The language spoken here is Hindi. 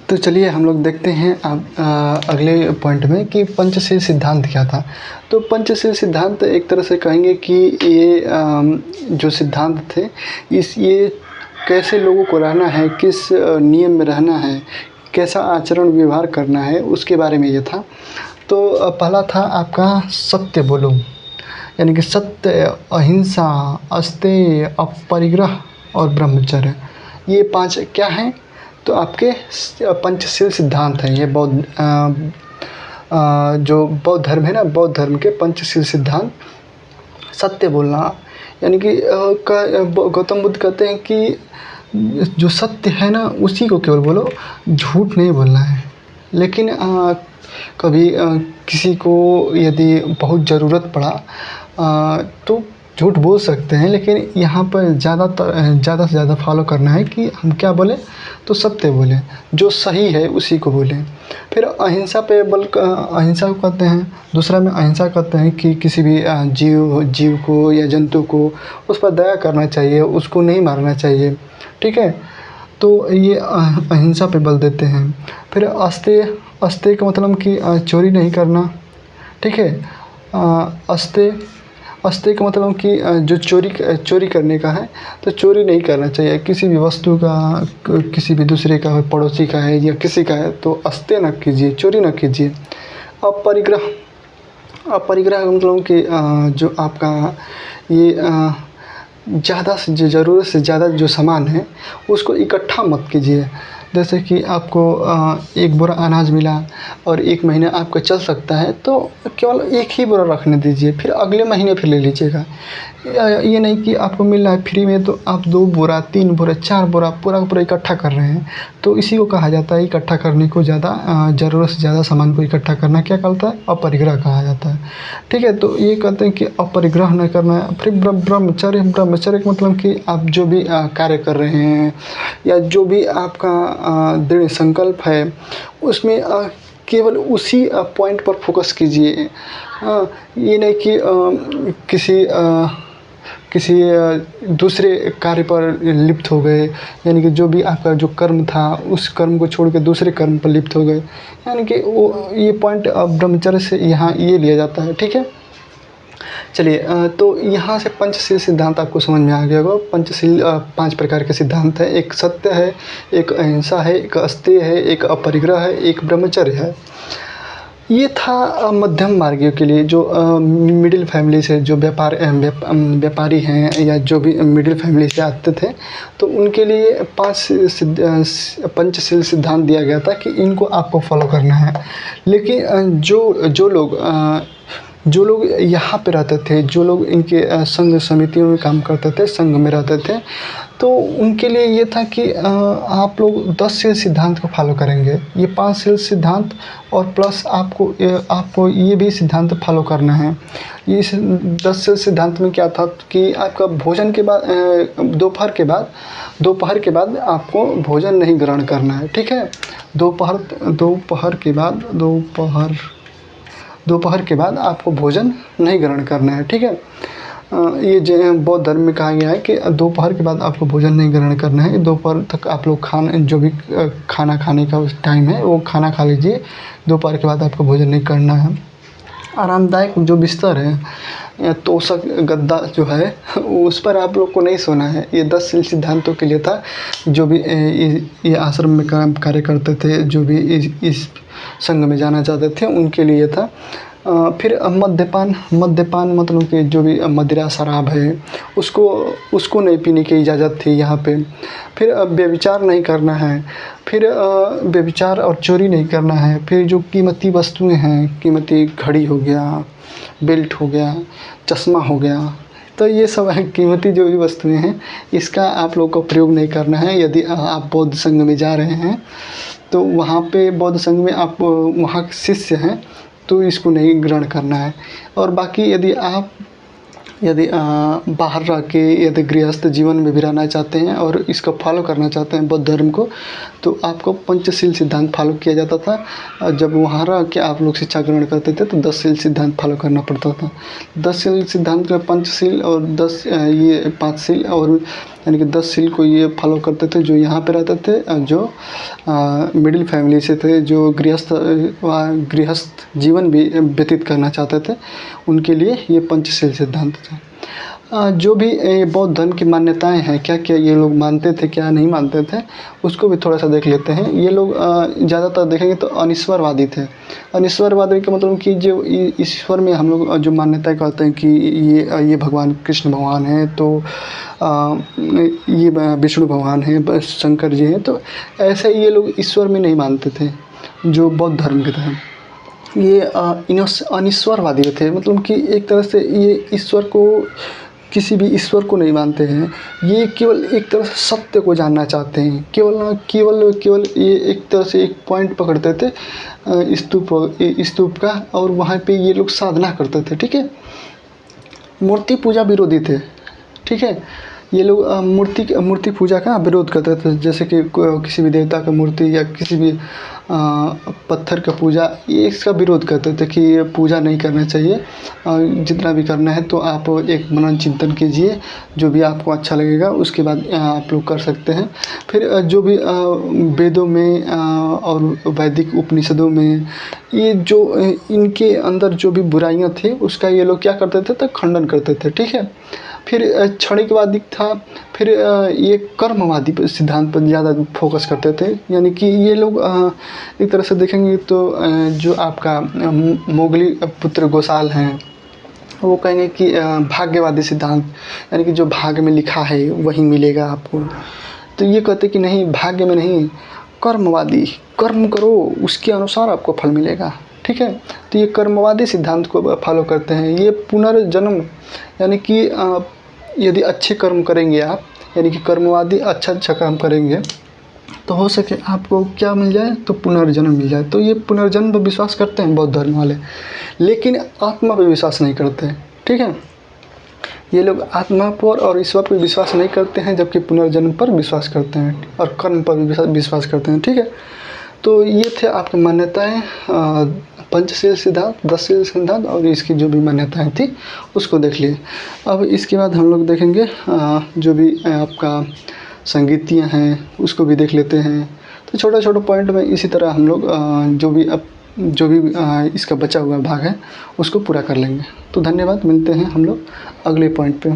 तो चलिए हम लोग देखते हैं अगले पॉइंट में कि पंचशील सिद्धांत क्या था। तो पंचशील सिद्धांत एक तरह से कहेंगे कि ये जो सिद्धांत थे ये कैसे लोगों को रहना है, किस नियम में रहना है, कैसा आचरण व्यवहार करना है, उसके बारे में ये था। तो पहला था आपका सत्य बोलो, यानी कि सत्य, अहिंसा, अस्तेय, अपरिग्रह और ब्रह्मचर्य। ये 5 क्या हैं? तो आपके पंचशील सिद्धांत हैं। ये जो बौद्ध धर्म है ना, बौद्ध धर्म के पंचशील सिद्धांत। सत्य बोलना, यानी कि गौतम बुद्ध कहते हैं कि जो सत्य है ना उसी को केवल बोलो, झूठ नहीं बोलना है। लेकिन कभी किसी को यदि बहुत ज़रूरत पड़ा तो झूठ बोल सकते हैं, लेकिन यहाँ पर ज़्यादा से ज़्यादा फॉलो करना है कि हम क्या बोलें, तो सत्य बोलें, जो सही है उसी को बोलें। फिर अहिंसा पे अहिंसा को कहते हैं। दूसरा में अहिंसा कहते हैं कि किसी भी जीव को या जंतु को उस पर दया करना चाहिए, उसको नहीं मारना चाहिए, ठीक है। तो ये अहिंसा पे बल देते हैं। फिर अस्तेय का मतलब कि चोरी नहीं करना, ठीक है। अस्तेय का मतलब कि जो चोरी करने का है, तो चोरी नहीं करना चाहिए किसी भी वस्तु का, किसी भी दूसरे का, पड़ोसी का है या किसी का है, तो अस्तेय न कीजिए, चोरी न कीजिए। अपरिग्रह का मतलब कि जो आपका ये ज़्यादा से ज़रूरत से ज़्यादा जो सामान है उसको इकट्ठा मत कीजिए। जैसे कि आपको एक बोरा अनाज मिला और 1 महीना आपका चल सकता है, तो केवल 1 ही बोरा रखने दीजिए, फिर अगले महीने फिर ले लीजिएगा। ये नहीं कि आपको मिल रहा है फ्री में तो आप 2 बोरा, 3 बोरा, 4 बोरा पूरा का पूरा इकट्ठा कर रहे हैं। तो इसी को कहा जाता है, इकट्ठा करने को ज़्यादा ज़रूरत से ज़्यादा सामान को इकट्ठा करना क्या कहता है? अपरिग्रह कहा जाता है, ठीक है। तो ये कहते हैं कि अपरिग्रह न करना है। फिर ब्रह्मचर्य का मतलब कि आप जो भी कार्य कर रहे हैं या जो भी आपका दृढ़ संकल्प है उसमें केवल उसी पॉइंट पर फोकस कीजिए। ये नहीं कि किसी दूसरे कार्य पर लिप्त हो गए, यानी कि जो भी आपका जो कर्म था उस कर्म को छोड़ के दूसरे कर्म पर लिप्त हो गए, यानी कि वो ये पॉइंट ब्रह्मचर्य से यहाँ ये लिया जाता है, ठीक है। चलिए तो यहाँ से पंचशील सिद्धांत आपको समझ में आ गया होगा। पंचशील 5 प्रकार के सिद्धांत हैं। एक सत्य है, एक अहिंसा है, एक अस्तेय है, एक अपरिग्रह है, एक ब्रह्मचर्य है। ये था मध्यम मार्गियों के लिए, जो मिडिल फैमिली से जो व्यापारी हैं या जो भी मिडिल फैमिली से आते थे, तो उनके लिए 5 पंचशील सिद्धांत दिया गया था कि इनको आपको फॉलो करना है। लेकिन जो लोग यहाँ पे रहते थे, जो लोग इनके संघ समितियों में काम करते थे, संघ में रहते थे, तो उनके लिए ये था कि आप लोग 10 शील सिद्धांत को फॉलो करेंगे। ये 5 शील सिद्धांत और प्लस आपको ये भी सिद्धांत फॉलो करना है। इस 10 शील सिद्धांत में क्या था कि आपका भोजन के बाद दोपहर के बाद आपको भोजन नहीं ग्रहण करना है, ठीक है। दोपहर के बाद आपको भोजन नहीं ग्रहण करना है, ठीक है। ये जो बौद्ध धर्म में कहा गया है कि दोपहर के बाद आपको भोजन नहीं ग्रहण करना है। दोपहर तक आप लोग जो भी खाना खाने का टाइम है वो खाना खा लीजिए, दोपहर के बाद आपको भोजन नहीं करना है। आरामदायक जो बिस्तर है या तोशक गद्दा जो है उस पर आप लोग को नहीं सोना है। ये 10 शील सिद्धांतों के लिए था। जो भी ये आश्रम में कार्य करते थे, जो भी इस संघ में जाना चाहते थे, उनके लिए था। फिर मद्यपान मतलब कि जो भी मदिरा शराब है उसको नहीं पीने की इजाज़त थी यहाँ पे। फिर व्यभिचार नहीं करना है, फिर व्यभिचार और चोरी नहीं करना है। फिर जो कीमती वस्तुएं हैं, कीमती घड़ी हो गया, बेल्ट हो गया, चश्मा हो गया, तो ये सब है कीमती जो भी वस्तुएं हैं, इसका आप लोग को प्रयोग नहीं करना है। यदि आप बौद्ध संघ में जा रहे हैं तो वहाँ पे बौद्ध संघ में आप वहाँ के शिष्य हैं तो इसको नहीं ग्रहण करना है। और बाकी यदि बाहर रह के यदि गृहस्थ जीवन में भी रहना चाहते हैं और इसको फॉलो करना चाहते हैं बौद्ध धर्म को, तो आपको पंचशील सिद्धांत फॉलो किया जाता था। जब वहाँ रह के आप लोग शिक्षा ग्रहण करते थे तो 10 शील सिद्धांत फॉलो करना पड़ता था। 10 शील सिद्धांत में पंचशील और 10 ये 5 शील और यानी कि 10 शील को ये फॉलो करते थे जो यहाँ पे रहते थे, जो मिडिल फैमिली से थे, जो गृहस्थ जीवन भी व्यतीत करना चाहते थे, उनके लिए ये पंचशील सिद्धांत था। जो भी बौद्ध धर्म की मान्यताएं हैं, क्या क्या ये लोग मानते थे, क्या नहीं मानते थे, उसको भी थोड़ा सा देख लेते हैं। ये लोग ज़्यादातर देखेंगे तो अनिश्वरवादी थे। अनिश्वरवादी का मतलब कि जो ईश्वर में हम लोग जो मान्यताएं करते हैं कि ये भगवान कृष्ण भगवान हैं, तो ये विष्णु भगवान हैं, शंकर जी हैं, तो ऐसे ये लोग ईश्वर में नहीं मानते थे जो बौद्ध धर्म के थे। ये अनिश्वरवादी थे, मतलब कि एक तरह से ये ईश्वर को, किसी भी ईश्वर को नहीं मानते हैं। ये केवल एक तरह से सत्य को जानना चाहते हैं। केवल ये एक तरह से एक पॉइंट पकड़ते थे स्तूप का, और वहाँ पे ये लोग साधना करते थे। ठीक है, मूर्ति पूजा विरोधी थे। ठीक है, ये लोग मूर्ति पूजा का विरोध करते थे, जैसे कि किसी भी देवता का मूर्ति या किसी भी पत्थर का पूजा, ये इसका विरोध करते थे कि ये पूजा नहीं करना चाहिए। जितना भी करना है तो आप एक मनन चिंतन कीजिए, जो भी आपको अच्छा लगेगा उसके बाद आप लोग कर सकते हैं। फिर जो भी वेदों में और वैदिक उपनिषदों में ये जो इनके अंदर जो भी बुराइयां थी, उसका ये लोग क्या करते थे तो खंडन करते थे। ठीक है, फिर क्षणिकवादी था। फिर ये कर्मवादी सिद्धांत पर ज़्यादा फोकस करते थे, यानी कि ये लोग एक तरह से देखेंगे तो जो आपका मोगली पुत्र गोसाल हैं, वो कहेंगे कि भाग्यवादी सिद्धांत, यानी कि जो भाग्य में लिखा है वही मिलेगा आपको। तो ये कहते कि नहीं, भाग्य में नहीं, कर्मवादी, कर्म करो उसके अनुसार आपको फल मिलेगा। ठीक है, तो ये कर्मवादी सिद्धांत को फॉलो करते हैं। ये पुनर्जन्म, यानी कि यदि अच्छे कर्म करेंगे आप, यानी कि कर्मवादी अच्छा काम करेंगे तो हो सके आपको क्या मिल जाए, तो पुनर्जन्म मिल जाए। तो ये पुनर्जन्म पर विश्वास करते हैं बौद्ध धर्म वाले, लेकिन आत्मा पर विश्वास नहीं करते। ठीक है, ये लोग आत्मा पर और ईश्वर पर विश्वास नहीं करते हैं, जबकि पुनर्जन्म पर विश्वास करते हैं और कर्म पर भी विश्वास करते हैं। ठीक है, तो ये थे आपकी मान्यताएं, पंचशील सिद्धांत, 10 शील सिद्धांत, और इसकी जो भी मान्यताएं थी उसको देख लिए। अब इसके बाद हम लोग देखेंगे जो भी आपका संगीतियाँ हैं उसको भी देख लेते हैं। तो छोटा पॉइंट में इसी तरह हम लोग जो भी इसका बचा हुआ भाग है उसको पूरा कर लेंगे। तो धन्यवाद, मिलते हैं हम लोग अगले पॉइंट पे।